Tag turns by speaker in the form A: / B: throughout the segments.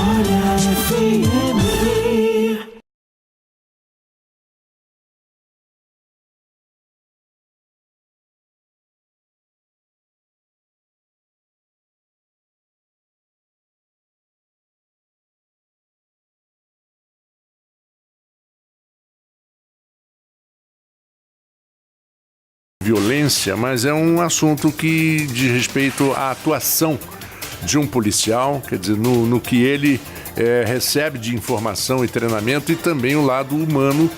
A: Olha FM.
B: Violência, mas é um assunto que diz respeito à atuação de um policial, quer dizer, no que ele recebe de informação e treinamento, e também o lado humano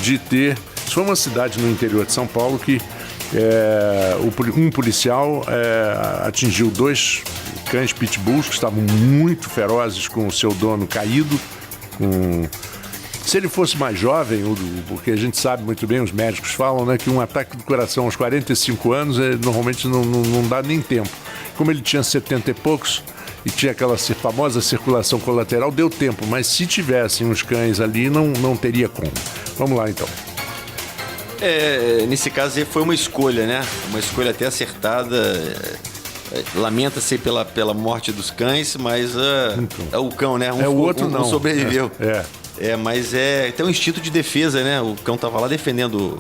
B: de ter... Isso foi uma cidade no interior de São Paulo que um policial atingiu 2 cães pitbulls que estavam muito ferozes, com o seu dono caído. Se ele fosse mais jovem, porque a gente sabe muito bem, os médicos falam, né, que um ataque do coração aos 45 anos normalmente não dá nem tempo. Como ele tinha 70 e poucos e tinha aquela famosa circulação colateral, deu tempo, mas se tivessem os cães ali, não teria como. Vamos lá, então.
C: Nesse caso aí foi uma escolha, né? Uma escolha até acertada. Lamenta-se pela morte dos cães, mas é o cão, né?
B: O outro não.
C: Sobreviveu. Mas tem um instinto de defesa, né? O cão tava lá defendendo.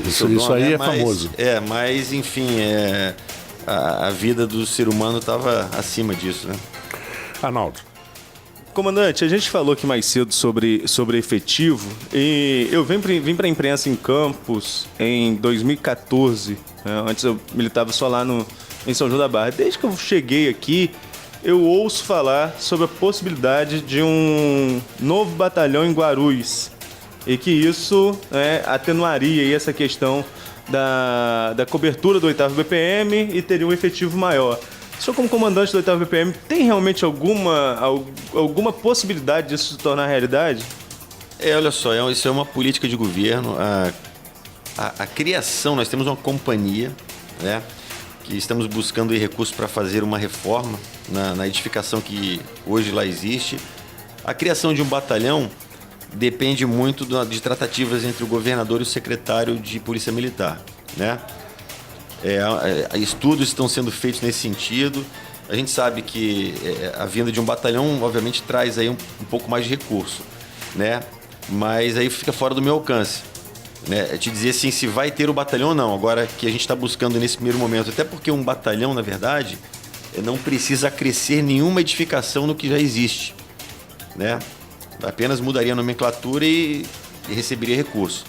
B: Isso aí é famoso.
C: Mas enfim, a vida do ser humano estava acima disso, né?
B: Arnaldo.
D: Comandante, a gente falou aqui mais cedo sobre efetivo, e eu vim para a imprensa em Campos em 2014. Né? Antes eu militava só lá em São João da Barra. Desde que eu cheguei aqui, eu ouço falar sobre a possibilidade de um novo batalhão em Guarulhos, e que isso atenuaria aí essa questão da cobertura do 8º BPM e teria um efetivo maior. O senhor, como comandante do 8º BPM, tem realmente alguma possibilidade disso se tornar realidade?
C: Olha só, isso é uma política de governo. A criação, nós temos uma companhia, né, que estamos buscando recursos para fazer uma reforma na edificação que hoje lá existe. A criação de um batalhão depende muito de tratativas entre o governador e o secretário de Polícia Militar, né? Estudos estão sendo feitos nesse sentido. A gente sabe que a vinda de um batalhão, obviamente, traz aí um pouco mais de recurso, né? Mas aí fica fora do meu alcance, né? Te dizer assim, se vai ter o batalhão ou não. Agora, que a gente está buscando nesse primeiro momento, até porque um batalhão, na verdade, não precisa acrescer nenhuma edificação no que já existe, né? Apenas mudaria a nomenclatura e receberia recursos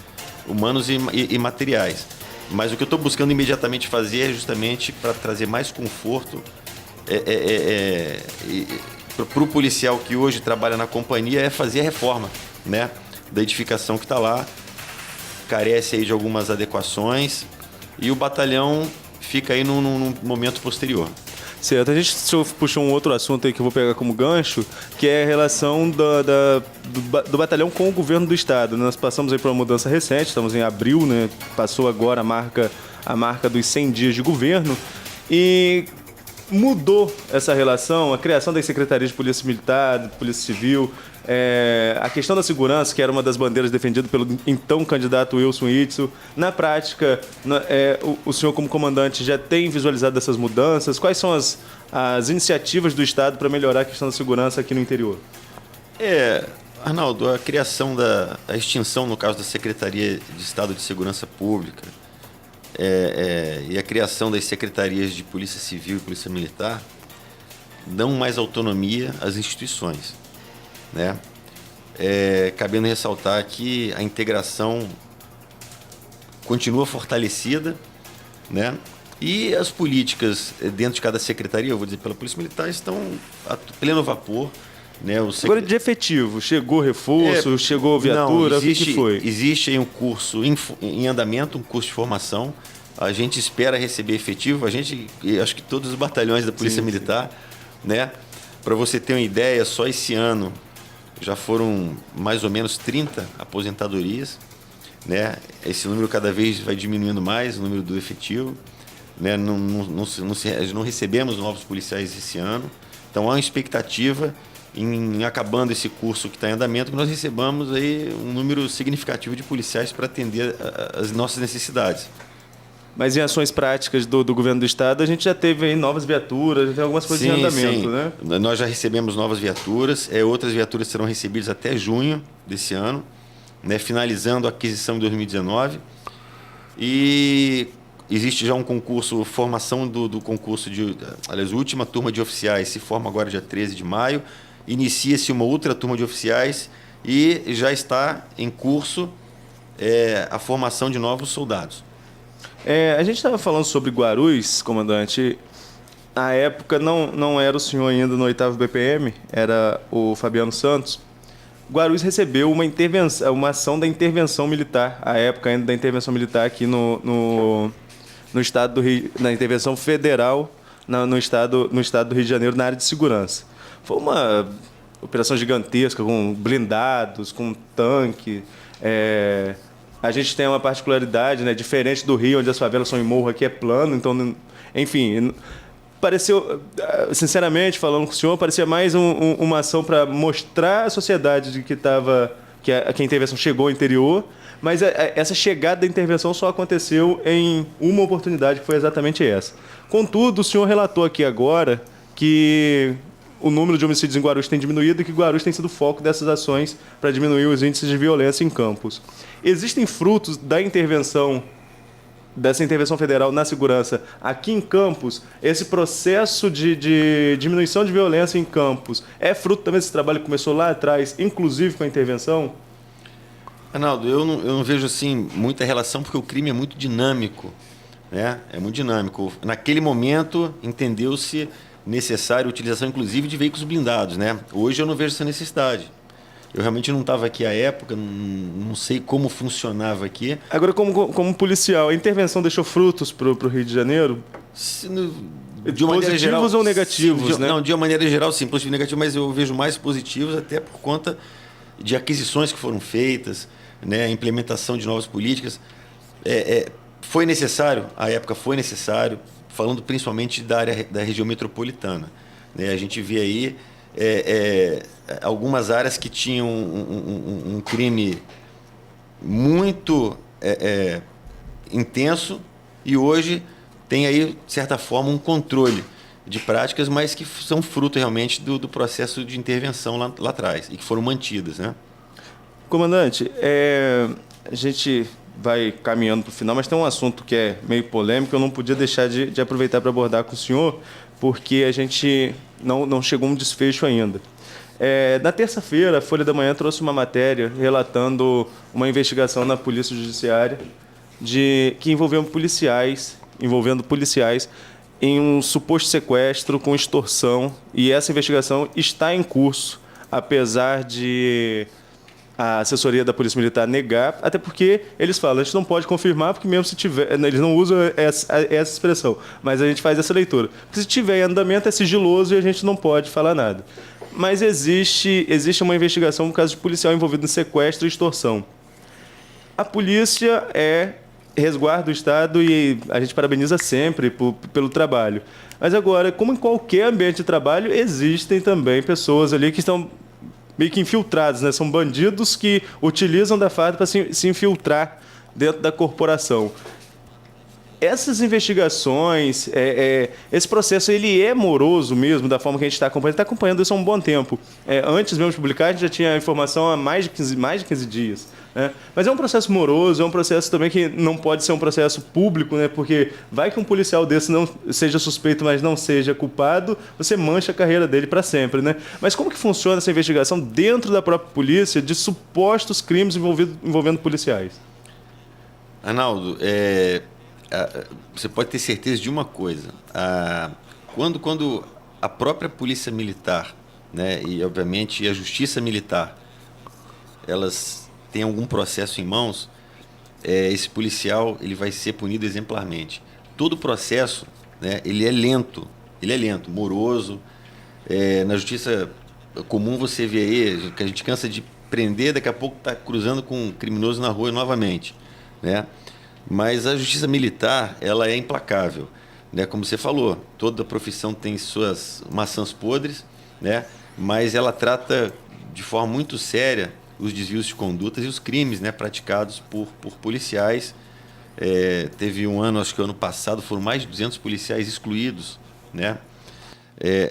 C: humanos e materiais. Mas o que eu estou buscando imediatamente fazer é justamente para trazer mais conforto para o policial que hoje trabalha na companhia, é fazer a reforma, né, da edificação que está lá. Carece aí de algumas adequações e o batalhão fica aí num momento posterior.
D: Certo, a gente puxou um outro assunto aí que eu vou pegar como gancho, que é a relação do batalhão com o governo do estado. Nós passamos aí por uma mudança recente, estamos em abril, né? Passou agora a marca dos 100 dias de governo, e mudou essa relação, a criação das secretarias de Polícia Militar, de Polícia Civil, a questão da segurança, que era uma das bandeiras defendidas pelo então candidato Wilson Witzel. Na prática, o senhor, como comandante, já tem visualizado essas mudanças? Quais são as iniciativas do Estado para melhorar a questão da segurança aqui no interior?
C: Arnaldo, a criação a extinção, no caso da Secretaria de Estado de Segurança Pública, e a criação das secretarias de Polícia Civil e Polícia Militar dão mais autonomia às instituições, né? Cabendo ressaltar que a integração continua fortalecida, né? E as políticas dentro de cada secretaria, eu vou dizer, pela Polícia Militar, estão a pleno vapor, né?
D: Agora, de efetivo, chegou reforço, chegou viatura, o que foi?
C: Existe aí um curso em andamento, um curso de formação. A gente espera receber efetivo, acho que todos os batalhões da Polícia Militar, né? Para você ter uma ideia, só esse ano já foram mais ou menos 30 aposentadorias, né? Esse número cada vez vai diminuindo mais, o número do efetivo, né? Não recebemos novos policiais esse ano, então há uma expectativa em acabando esse curso que está em andamento, que nós recebamos aí um número significativo de policiais para atender as nossas necessidades.
D: Mas em ações práticas do governo do estado, a gente já teve aí novas viaturas, já tem algumas coisas em andamento, né?
C: Nós já recebemos novas viaturas, outras viaturas serão recebidas até junho desse ano, né, finalizando a aquisição em 2019. E existe já um concurso, formação do concurso aliás, a última turma de oficiais se forma agora dia 13 de maio, inicia-se uma outra turma de oficiais e já está em curso a formação de novos soldados.
D: A gente estava falando sobre Guarulhos, comandante. Na época não era o senhor ainda no 8º BPM, era o Fabiano Santos. Guarulhos recebeu uma ação da intervenção militar, à época ainda da intervenção militar aqui no estado do Rio, na intervenção federal no estado do Rio de Janeiro, na área de segurança. Foi uma operação gigantesca, com blindados, com tanque. A gente tem uma particularidade, né, diferente do Rio, onde as favelas são em morro, aqui é plano, então, enfim, pareceu, sinceramente, falando com o senhor, parecia mais uma ação para mostrar à sociedade de que a intervenção chegou ao interior, mas essa chegada da intervenção só aconteceu em uma oportunidade, que foi exatamente essa. Contudo, o senhor relatou aqui agora que o número de homicídios em Guarulhos tem diminuído e que Guarulhos tem sido foco dessas ações para diminuir os índices de violência em campos. Existem frutos dessa intervenção federal na segurança aqui em Campos? Esse processo de diminuição de violência em Campos é fruto também desse trabalho que começou lá atrás, inclusive com a intervenção?
C: Arnaldo, eu não vejo assim muita relação, porque o crime é muito dinâmico, né? É muito dinâmico. Naquele momento, entendeu-se necessário a utilização, inclusive, de veículos blindados, né? Hoje eu não vejo essa necessidade. Eu realmente não estava aqui à época, não sei como funcionava aqui.
D: Agora, como policial, a intervenção deixou frutos para o Rio de Janeiro?
C: De uma maneira geral,
D: positivos ou negativos, né?
C: Não, de uma maneira geral, sim, positivo e negativo, mas eu vejo mais positivos, até por conta de aquisições que foram feitas, né? A implementação de novas políticas. Foi necessário, à época foi necessário, falando principalmente da área da região metropolitana, né? A gente vê aí algumas áreas que tinham um crime muito intenso e hoje tem aí, de certa forma, um controle de práticas, mas que são fruto realmente do processo de intervenção lá atrás e que foram mantidas, né?
D: Comandante, a gente vai caminhando para o final, mas tem um assunto que é meio polêmico, eu não podia deixar de aproveitar para abordar com o senhor, porque a gente não chegou a um desfecho ainda. Na terça-feira, a Folha da Manhã trouxe uma matéria relatando uma investigação na Polícia Judiciária que envolvendo policiais em um suposto sequestro com extorsão, e essa investigação está em curso, apesar de a assessoria da Polícia Militar negar, até porque eles falam, a gente não pode confirmar, porque mesmo se tiver, eles não usam essa expressão, mas a gente faz essa leitura. Porque se tiver em andamento é sigiloso e a gente não pode falar nada. Mas existe uma investigação no caso de policial envolvido em sequestro e extorsão. A polícia resguarda o Estado e a gente parabeniza sempre pelo trabalho. Mas agora, como em qualquer ambiente de trabalho, existem também pessoas ali que estão meio que infiltrados, né? São bandidos que utilizam da farda para se infiltrar dentro da corporação. Essas investigações, esse processo, ele é moroso mesmo, da forma que a gente está acompanhando. Está acompanhando isso há um bom tempo. Antes mesmo de publicar, a gente já tinha a informação há mais de 15 dias. Né? Mas é um processo moroso, é um processo também que não pode ser um processo público, né? Porque vai que um policial desse não seja suspeito, mas não seja culpado, você mancha a carreira dele para sempre. Né? Mas como que funciona essa investigação dentro da própria polícia de supostos crimes envolvendo policiais?
C: Arnaldo, você pode ter certeza de uma coisa. Quando a própria Polícia Militar, né, e, obviamente, a Justiça Militar, elas têm algum processo em mãos, esse policial ele vai ser punido exemplarmente. Todo o processo, né, ele é lento, moroso. Na Justiça comum você vê aí, que a gente cansa de prender, daqui a pouco está cruzando com um criminoso na rua novamente, né? Mas a Justiça Militar, ela é implacável, né? Como você falou, toda profissão tem suas maçãs podres, né? Mas ela trata de forma muito séria os desvios de condutas e os crimes, né, praticados por policiais Teve um ano, acho que ano passado, foram mais de 200 policiais excluídos, né?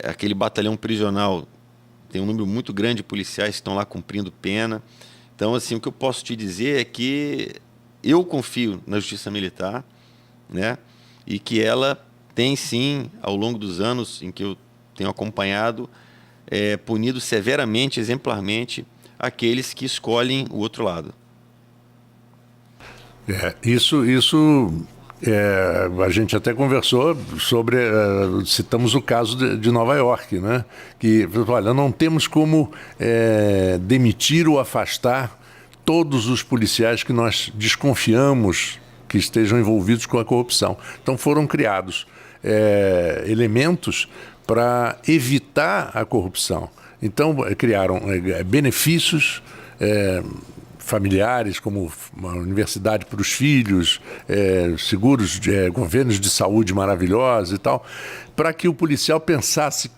C: Aquele batalhão prisional tem um número muito grande de policiais que estão lá cumprindo pena. Então, assim, o que eu posso te dizer é que eu confio na Justiça Militar, né? E que ela tem, sim, ao longo dos anos em que eu tenho acompanhado, punido severamente, exemplarmente, aqueles que escolhem o outro lado.
B: Isso a gente até conversou sobre, citamos o caso de Nova York, né? Que, olha, não temos como demitir ou afastar todos os policiais que nós desconfiamos que estejam envolvidos com a corrupção. Então foram criados elementos para evitar a corrupção. Então criaram benefícios familiares, como uma universidade para os filhos, seguros, governos de saúde maravilhosos e tal, para que o policial pensasse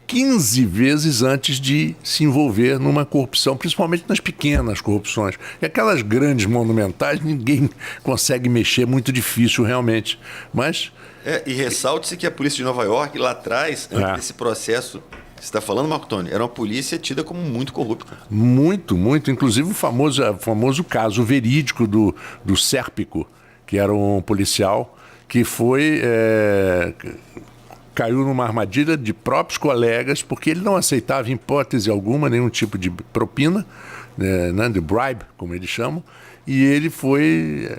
B: 15 vezes antes de se envolver numa corrupção, principalmente nas pequenas corrupções. E aquelas grandes monumentais, ninguém consegue mexer, muito difícil realmente. Mas...
C: E ressalte-se que a polícia de Nova York, lá atrás, antes desse processo que você está falando, Marco Tony, era uma polícia tida como muito corrupta.
B: Muito, muito. Inclusive o famoso caso verídico do Sérpico, que era um policial que foi... caiu numa armadilha de próprios colegas, porque ele não aceitava, em hipótese alguma, nenhum tipo de propina, né, de bribe, como eles chamam, e ele foi...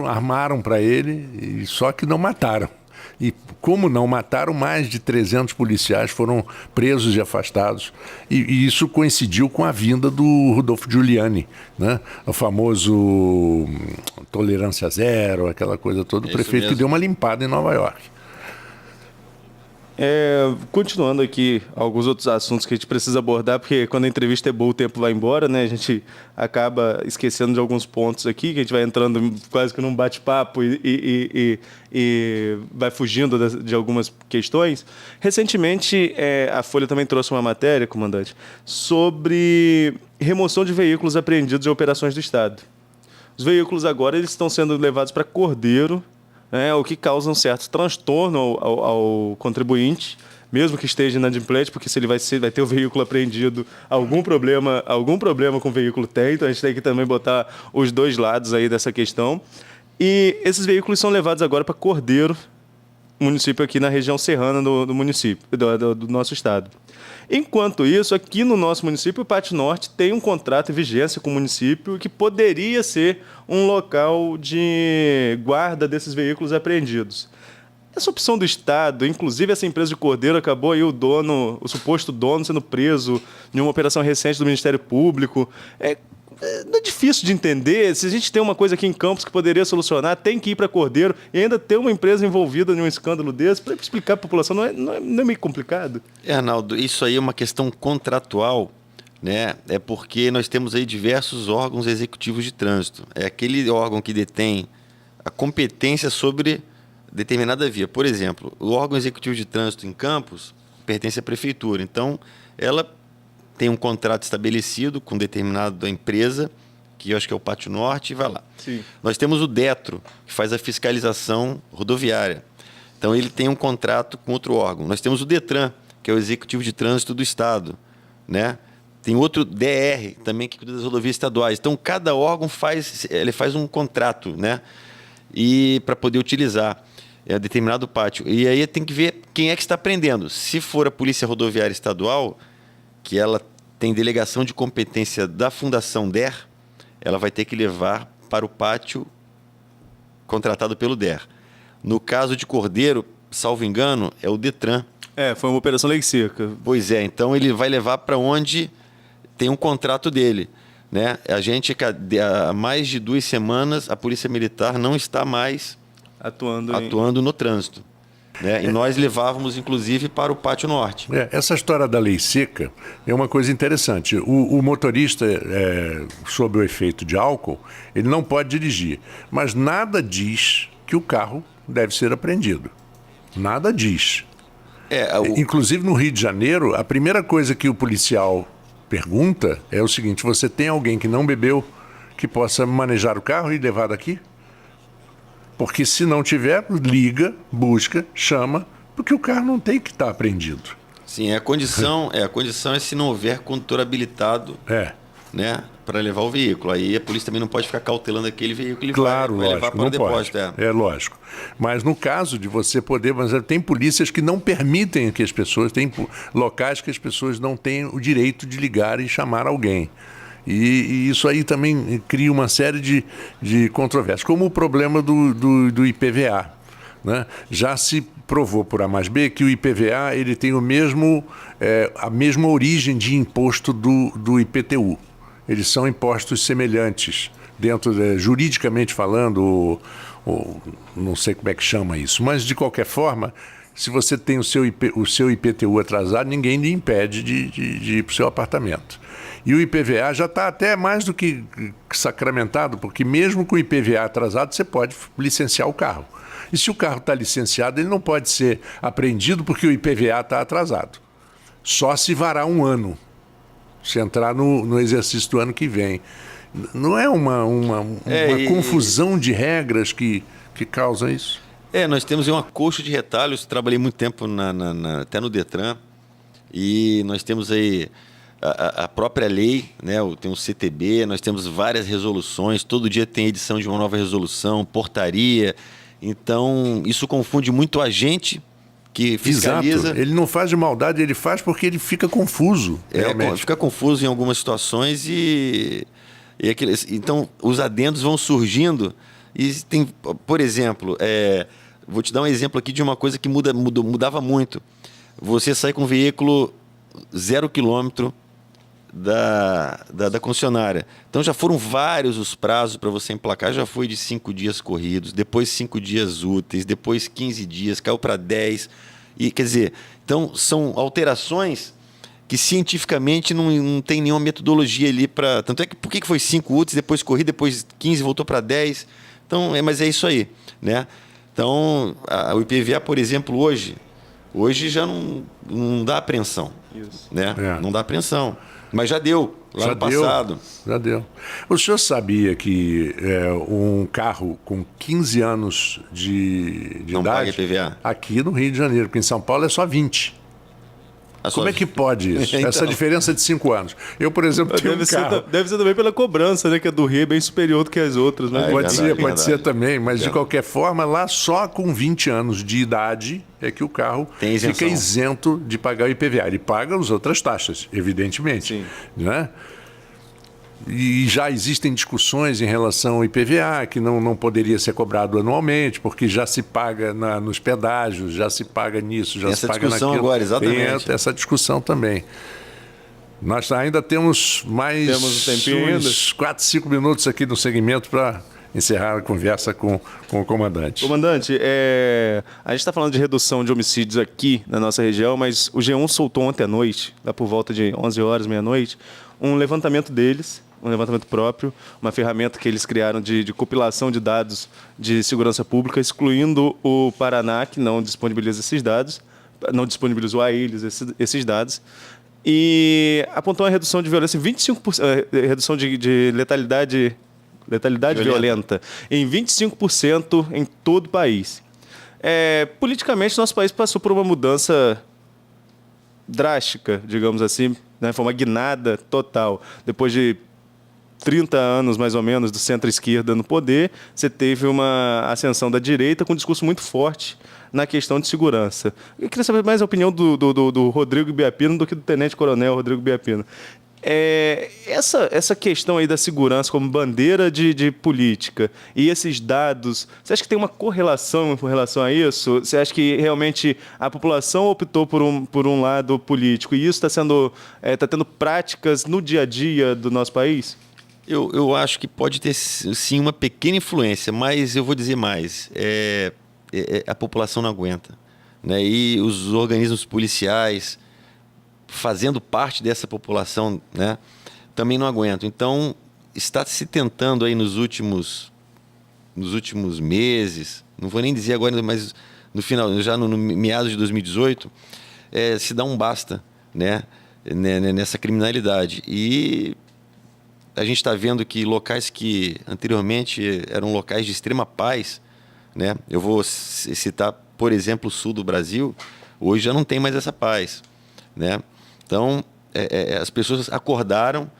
B: armaram para ele, só que não mataram. E como não mataram, mais de 300 policiais foram presos e afastados. E isso coincidiu com a vinda do Rudolph Giuliani, né? O famoso tolerância zero, aquela coisa toda, o prefeito que deu uma limpada em Nova York.
D: Continuando aqui, alguns outros assuntos que a gente precisa abordar, porque quando a entrevista é boa, o tempo vai embora, né? A gente acaba esquecendo de alguns pontos aqui, que a gente vai entrando quase que num bate-papo e vai fugindo de algumas questões. Recentemente, a Folha também trouxe uma matéria, comandante, sobre remoção de veículos apreendidos em operações do Estado. Os veículos agora eles estão sendo levados para Cordeiro, o que causa um certo transtorno ao contribuinte, mesmo que esteja inadimplente, porque se ele vai ter o veículo apreendido, algum problema com o veículo tem, então a gente tem que também botar os dois lados aí dessa questão. E esses veículos são levados agora para Cordeiro, município aqui na região serrana do município, do nosso estado. Enquanto isso, aqui no nosso município, o Pátio Norte tem um contrato em vigência com o município que poderia ser um local de guarda desses veículos apreendidos. Essa opção do Estado, inclusive essa empresa de Cordeiro, acabou aí o suposto dono sendo preso em uma operação recente do Ministério Público. Não é difícil de entender. Se a gente tem uma coisa aqui em Campos que poderia solucionar, tem que ir para Cordeiro e ainda ter uma empresa envolvida em um escândalo desse, para explicar à população, não é meio complicado?
C: Arnaldo, isso aí é uma questão contratual, né? É porque nós temos aí diversos órgãos executivos de trânsito. É aquele órgão que detém a competência sobre determinada via. Por exemplo, o órgão executivo de trânsito em Campos pertence à prefeitura. Então, ela tem um contrato estabelecido com determinada empresa, que eu acho que é o Pátio Norte, e vai lá.
D: Sim.
C: Nós temos o Detro, que faz a fiscalização rodoviária. Então, ele tem um contrato com outro órgão. Nós temos o Detran, que é o Executivo de Trânsito do Estado, né? Tem outro DR, também, que cuida das rodovias estaduais. Então, cada órgão faz um contrato, né? E para poder utilizar determinado pátio. E aí tem que ver quem é que está prendendo. Se for a Polícia Rodoviária Estadual, que ela tem delegação de competência da Fundação DER, ela vai ter que levar para o pátio contratado pelo DER. No caso de Cordeiro, salvo engano, é o Detran.
D: Foi uma operação lei seca.
C: Pois é, então ele vai levar para onde tem um contrato dele, né? A gente, há mais de 2 semanas, a Polícia Militar não está mais atuando no trânsito. E nós levávamos, inclusive, para o Pátio Norte.
B: Essa história da lei seca é uma coisa interessante. O motorista, sob o efeito de álcool, ele não pode dirigir. Mas nada diz que o carro deve ser apreendido. Nada diz. Inclusive, no Rio de Janeiro, a primeira coisa que o policial pergunta é o seguinte: você tem alguém que não bebeu que possa manejar o carro e levar daqui? Porque se não tiver, liga, busca, chama, porque o carro não tem que estar apreendido.
C: Sim, a condição é se não houver condutor habilitado, né, para levar o veículo. Aí a polícia também não pode ficar cautelando aquele veículo, ele vai levar para o depósito.
B: É lógico. Mas no caso de você poder, mas tem polícias que não permitem que as pessoas, tem locais que as pessoas não têm o direito de ligar e chamar alguém. E isso aí também cria uma série de controvérsias, como o problema do IPVA. Né? Já se provou por A mais B que o IPVA ele tem a mesma origem de imposto do IPTU. Eles são impostos semelhantes, juridicamente falando, ou não sei como é que chama isso, mas de qualquer forma, se você tem o seu IPTU atrasado, ninguém lhe impede de ir para o seu apartamento. E o IPVA já está até mais do que sacramentado, porque mesmo com o IPVA atrasado, você pode licenciar o carro. E se o carro está licenciado, ele não pode ser apreendido porque o IPVA está atrasado. Só se varar um ano, se entrar no exercício do ano que vem. Não é uma confusão de regras que causa isso?
C: Nós temos uma coxa de retalhos. Trabalhei muito tempo até no Detran, e nós temos aí a própria lei, né? Tem o CTB, nós temos várias resoluções, todo dia tem edição de uma nova resolução, portaria. Então, isso confunde muito a gente que fiscaliza.
B: Exato. Ele não faz de maldade, ele faz porque ele fica confuso.
C: Fica confuso em algumas situações então, os adendos vão surgindo e tem, por exemplo, vou te dar um exemplo aqui de uma coisa que mudava muito. Você sai com um veículo 0 km da concessionária. Então já foram vários os prazos para você emplacar. Já foi de 5 dias corridos, depois 5 dias úteis, depois 15 dias, caiu para 10. E, quer dizer, então são alterações que cientificamente não tem nenhuma metodologia ali para... Tanto é que por que foi 5 úteis, depois corrido, depois 15, voltou para 10. Então, mas é isso aí, né? Então, o IPVA, por exemplo, hoje já não dá apreensão. Isso. Né? Não dá apreensão. Mas já deu, lá no passado.
B: Já deu. O senhor sabia que um carro com 15 anos de
C: não
B: idade...
C: paga IPVA?
B: Aqui no Rio de Janeiro, porque em São Paulo é só 20. Como é que pode isso? Então... Essa diferença de 5 anos. Eu, por exemplo, tenho um carro...
D: Deve ser também pela cobrança, né? Que a do Rio é bem superior do que as outras. Né?
B: Pode ser também, mas de qualquer forma, lá só com 20 anos de idade é que o carro fica isento de pagar o IPVA. Ele paga as outras taxas, evidentemente. Sim. Né? E já existem discussões em relação ao IPVA, que não poderia ser cobrado anualmente, porque já se paga nos pedágios, já se paga nisso, já se paga naquilo. Essa discussão agora,
C: exatamente.
B: Tem essa discussão também. Nós ainda temos uns 4, 5 minutos aqui no segmento para encerrar a conversa com o comandante.
D: Comandante, a gente está falando de redução de homicídios aqui na nossa região, mas o G1 soltou ontem à noite, lá por volta de 11 horas, meia-noite, um levantamento deles, um levantamento próprio, uma ferramenta que eles criaram de compilação de dados de segurança pública, excluindo o Paraná, que não disponibiliza esses dados, não disponibilizou a eles esses dados, e apontou uma redução de violência em 25%, redução de letalidade violenta em 25% em todo o país. Politicamente, nosso país passou por uma mudança drástica, digamos assim, né? Foi uma guinada total. Depois de 30 anos, mais ou menos, do centro-esquerda no poder, você teve uma ascensão da direita com um discurso muito forte na questão de segurança. Eu queria saber mais a opinião do Rodrigo Biapino do que do tenente-coronel Rodrigo Biapino. Essa questão aí da segurança como bandeira de política e esses dados, você acha que tem uma correlação com relação a isso? Você acha que realmente a população optou por um lado político e isso está tendo práticas no dia a dia do nosso país?
C: Eu acho que pode ter sim uma pequena influência, mas eu vou dizer mais. A população não aguenta, né? E os organismos policiais, fazendo parte dessa população, né, também não aguentam. Então, está se tentando aí nos últimos meses, não vou nem dizer agora, mas no final, já no meados de 2018, se dá um basta, né, nessa criminalidade. E a gente está vendo que locais que anteriormente eram locais de extrema paz, né? Eu vou citar, por exemplo, o sul do Brasil, hoje já não tem mais essa paz, né? Então, as pessoas acordaram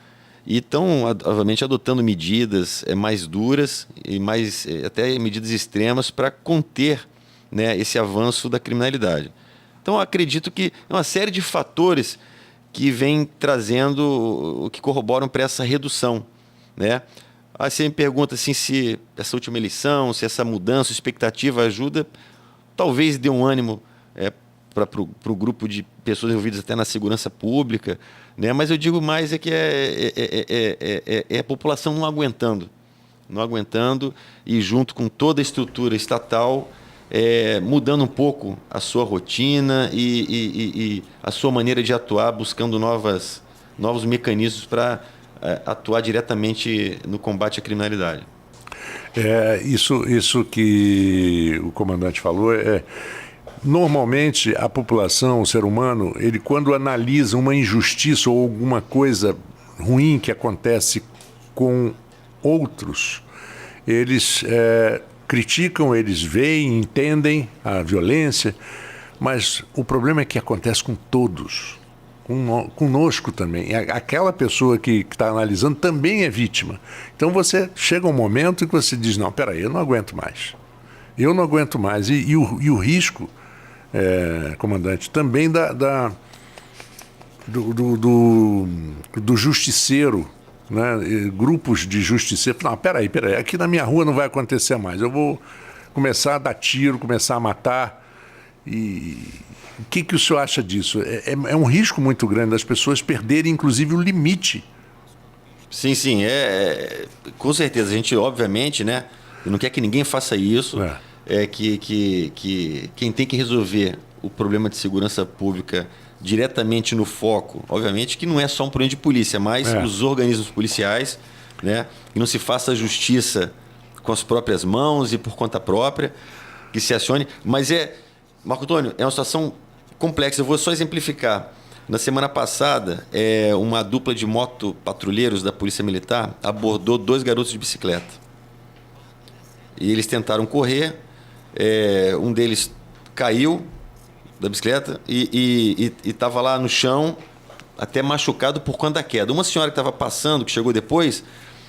C: e estão, obviamente, adotando medidas mais duras e mais até medidas extremas para conter, né, esse avanço da criminalidade. Então, eu acredito que é uma série de fatores que vem trazendo, que corroboram para essa redução, né? Aí você me pergunta assim, se essa última eleição, se essa mudança, expectativa ajuda, talvez dê um ânimo para o grupo de pessoas envolvidas até na segurança pública, né? Mas eu digo mais que é a população não aguentando e junto com toda a estrutura estatal mudando um pouco a sua rotina e a sua maneira de atuar, buscando novos mecanismos para atuar diretamente no combate à criminalidade.
B: Isso que o comandante falou normalmente a população, o ser humano, ele quando analisa uma injustiça ou alguma coisa ruim que acontece com outros, eles criticam, eles veem, entendem a violência, mas o problema é que acontece com todos. Conosco também. Aquela pessoa que está analisando também é vítima. Então você chega um momento em que você diz, não, peraí, eu não aguento mais. Eu não aguento mais. E o risco, comandante, também do justiceiro, né? Grupos de justiceiros. Não, peraí, aqui na minha rua não vai acontecer mais. Eu vou começar a dar tiro, começar a matar. E o que o senhor acha disso? É um risco muito grande das pessoas perderem, inclusive, o limite.
C: Sim, com certeza. A gente, obviamente, né, não quer que ninguém faça isso. Que quem tem que resolver o problema de segurança pública diretamente no foco, obviamente que não é só um problema de polícia, mas os organismos policiais, né, que não se faça justiça com as próprias mãos e por conta própria, que se acione. Mas Marco Antônio, é uma situação complexa. Eu vou só exemplificar. Na semana passada, uma dupla de motopatrulheiros da Polícia Militar abordou 2 garotos de bicicleta. E eles tentaram correr, um deles caiu da bicicleta e estava lá no chão, até machucado por conta da queda. Uma senhora que estava passando, que chegou depois,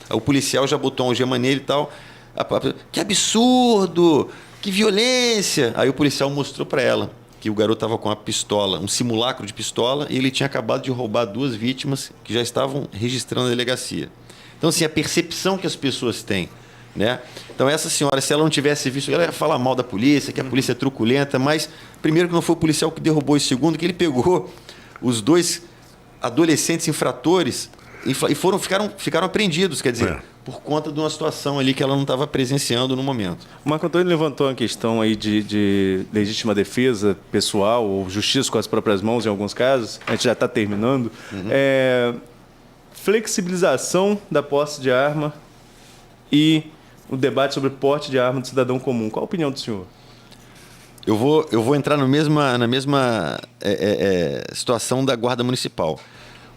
C: o policial já botou uma algema nele e tal. Que absurdo! Que violência! Aí o policial mostrou para ela que o garoto estava com uma pistola, um simulacro de pistola, e ele tinha acabado de roubar 2 vítimas que já estavam registrando na delegacia. Então, assim, a percepção que as pessoas têm, né? Então, essa senhora, se ela não tivesse visto, ela ia falar mal da polícia, que a polícia é truculenta, mas, primeiro, que não foi o policial que derrubou, e segundo, que ele pegou os 2 adolescentes infratores e ficaram apreendidos, quer dizer, por conta de uma situação ali que ela não estava presenciando no momento.
D: O Marco Antônio levantou uma questão aí de legítima defesa pessoal ou justiça com as próprias mãos em alguns casos. A gente já está terminando. Flexibilização da posse de arma e o debate sobre porte de arma do cidadão comum. Qual a opinião do senhor?
C: Eu vou entrar na mesma situação da Guarda Municipal.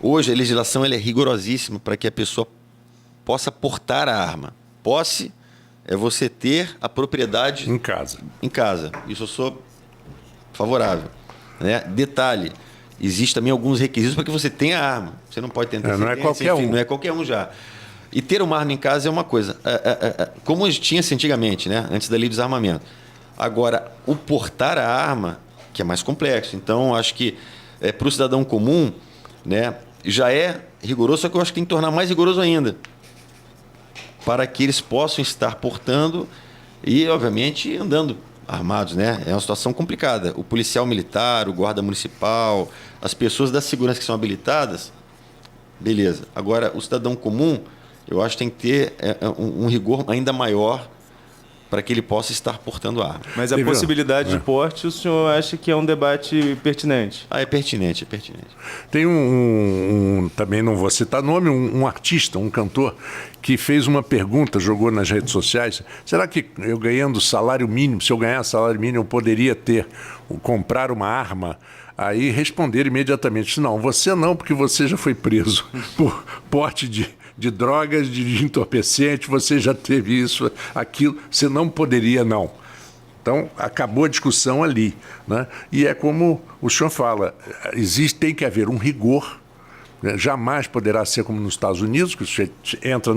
C: Hoje a legislação ela é rigorosíssima para que a pessoa possa portar a arma. Posse é você ter a propriedade
B: em casa.
C: Isso eu sou favorável, né? Detalhe, existe também alguns requisitos para que você tenha a arma. Você não pode ter antecedência,
B: não é qualquer um.
C: Não é qualquer um já. E ter uma arma em casa é uma coisa. Como tinha-se antigamente, né? Antes da lei do desarmamento. Agora, o portar a arma, que é mais complexo. Então, acho que para o cidadão comum, né, já é rigoroso, só que eu acho que tem que tornar mais rigoroso ainda, para que eles possam estar portando e, obviamente, andando armados, né? É uma situação complicada. O policial militar, o guarda municipal, as pessoas da segurança que são habilitadas, beleza. Agora, o cidadão comum, eu acho que tem que ter um rigor ainda maior para que ele possa estar portando arma.
D: Mas a possibilidade de porte, o senhor acha que é um debate pertinente?
C: É pertinente.
B: Tem também não vou citar nome, um artista, um cantor, que fez uma pergunta, jogou nas redes sociais, será que eu ganhando salário mínimo, se eu ganhar salário mínimo, eu poderia comprar uma arma? Aí responderam imediatamente, não, você não, porque você já foi preso por porte de drogas, de entorpecente, você já teve isso, aquilo, você não poderia, não. Então, acabou a discussão ali, né? E é como o senhor fala, tem que haver um rigor, né? Jamais poderá ser como nos Estados Unidos, que você entra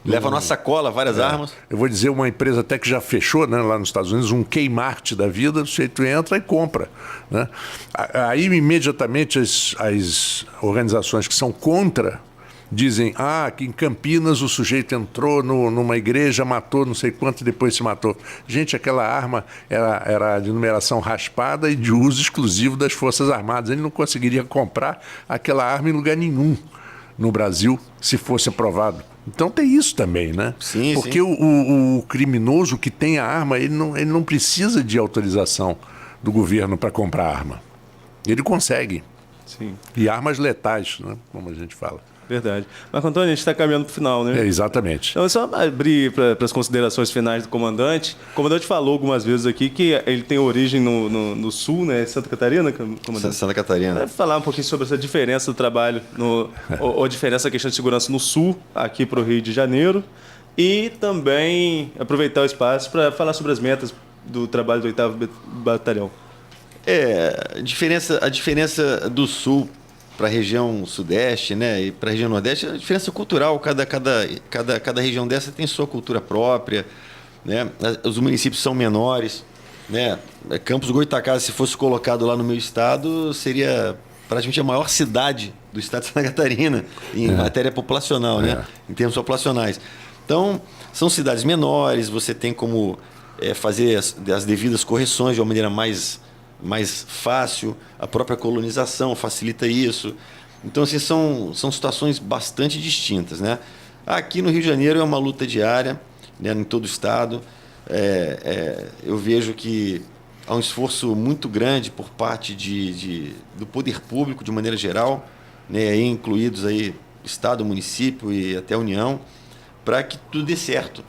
C: Leva na sacola várias armas.
B: Eu vou dizer uma empresa até que já fechou, né, lá nos Estados Unidos, um Kmart da vida, o sujeito entra e compra, né? Aí, imediatamente, as organizações que são contra dizem, que em Campinas o sujeito entrou numa igreja, matou não sei quanto e depois se matou. Gente, aquela arma era de numeração raspada e de uso exclusivo das Forças Armadas. Ele não conseguiria comprar aquela arma em lugar nenhum no Brasil, se fosse aprovado. Então tem isso também, né?
C: Sim,
B: porque
C: sim.
B: O criminoso que tem a arma, ele não precisa de autorização do governo para comprar arma. Ele consegue.
D: Sim.
B: E armas letais, né? Como a gente fala.
D: Verdade. Marco Antônio, a gente está caminhando para o final, né?
B: Exatamente.
D: Então, é só abrir para as considerações finais do comandante. O comandante falou algumas vezes aqui que ele tem origem no sul, né? Santa Catarina, comandante?
C: Santa Catarina.
D: Vai falar um pouquinho sobre essa diferença do trabalho, ou a diferença da questão de segurança no sul, aqui para o Rio de Janeiro. E também aproveitar o espaço para falar sobre as metas do trabalho do 8º Batalhão.
C: A diferença do sul para a região sudeste, né, e para a região nordeste, a diferença cultural, cada região dessa tem sua cultura própria, né? Os municípios são menores, né? Campos Goytacazes, se fosse colocado lá no meu estado, seria praticamente a maior cidade do estado de Santa Catarina em matéria populacional, né? Em termos populacionais. Então, são cidades menores, você tem como fazer as devidas correções de uma maneira mais fácil, a própria colonização facilita isso. Então, assim, são situações bastante distintas, né? Aqui no Rio de Janeiro é uma luta diária, né, em todo o estado. Eu vejo que há um esforço muito grande por parte do poder público, de maneira geral, né, aí incluídos aí estado, município e até a União, para que tudo dê certo,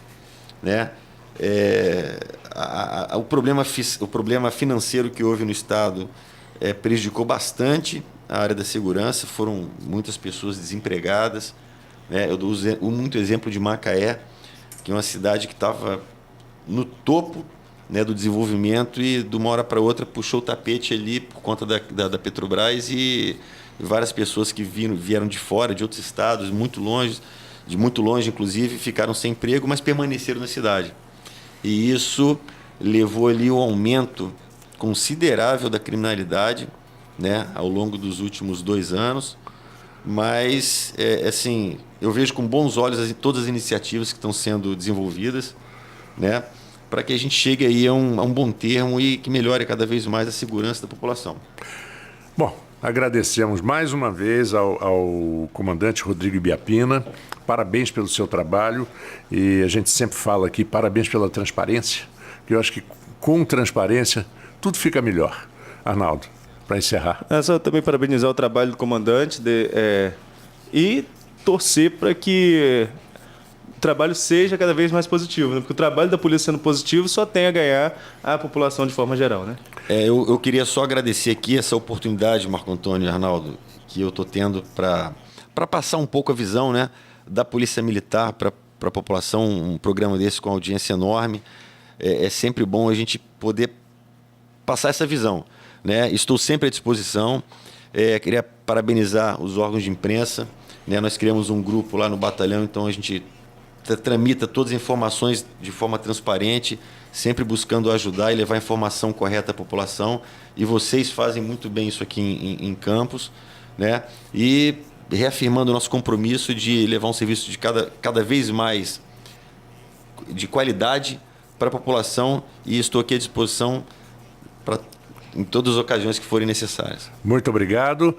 C: né? O problema financeiro que houve no estado prejudicou bastante a área da segurança, foram muitas pessoas desempregadas, né? Eu dou muito exemplo de Macaé, que é uma cidade que estava no topo, né, do desenvolvimento e de uma hora para outra puxou o tapete ali por conta da Petrobras e várias pessoas que vieram de fora, de outros estados, muito longe inclusive, ficaram sem emprego, mas permaneceram na cidade. E isso levou ali o aumento considerável da criminalidade, né, ao longo dos últimos 2 anos. Mas, assim, eu vejo com bons olhos todas as iniciativas que estão sendo desenvolvidas, né, para que a gente chegue aí a um bom termo e que melhore cada vez mais a segurança da população.
B: Bom, agradecemos mais uma vez ao comandante Rodrigo Ibiapina. Parabéns pelo seu trabalho e a gente sempre fala aqui, parabéns pela transparência, que eu acho que com transparência tudo fica melhor. Arnaldo, para encerrar.
D: Só também parabenizar o trabalho do comandante e torcer para que o trabalho seja cada vez mais positivo, né? Porque o trabalho da polícia sendo positivo só tem a ganhar a população de forma geral, né?
C: Eu queria só agradecer aqui essa oportunidade, Marco Antônio e Arnaldo, que eu estou tendo para passar um pouco a visão, né, da Polícia Militar para a população, um programa desse com audiência enorme. É sempre bom a gente poder passar essa visão, né? Estou sempre à disposição. Queria parabenizar os órgãos de imprensa, né? Nós criamos um grupo lá no batalhão, então a gente tramita todas as informações de forma transparente, sempre buscando ajudar e levar a informação correta à população. E vocês fazem muito bem isso aqui em Campos, né? E reafirmando o nosso compromisso de levar um serviço de cada vez mais de qualidade para a população, e estou aqui à disposição em todas as ocasiões que forem necessárias.
B: Muito obrigado.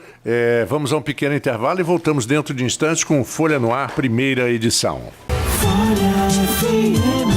B: Vamos a um pequeno intervalo e voltamos dentro de instantes com Folha no Ar, primeira edição.
A: Folha FM.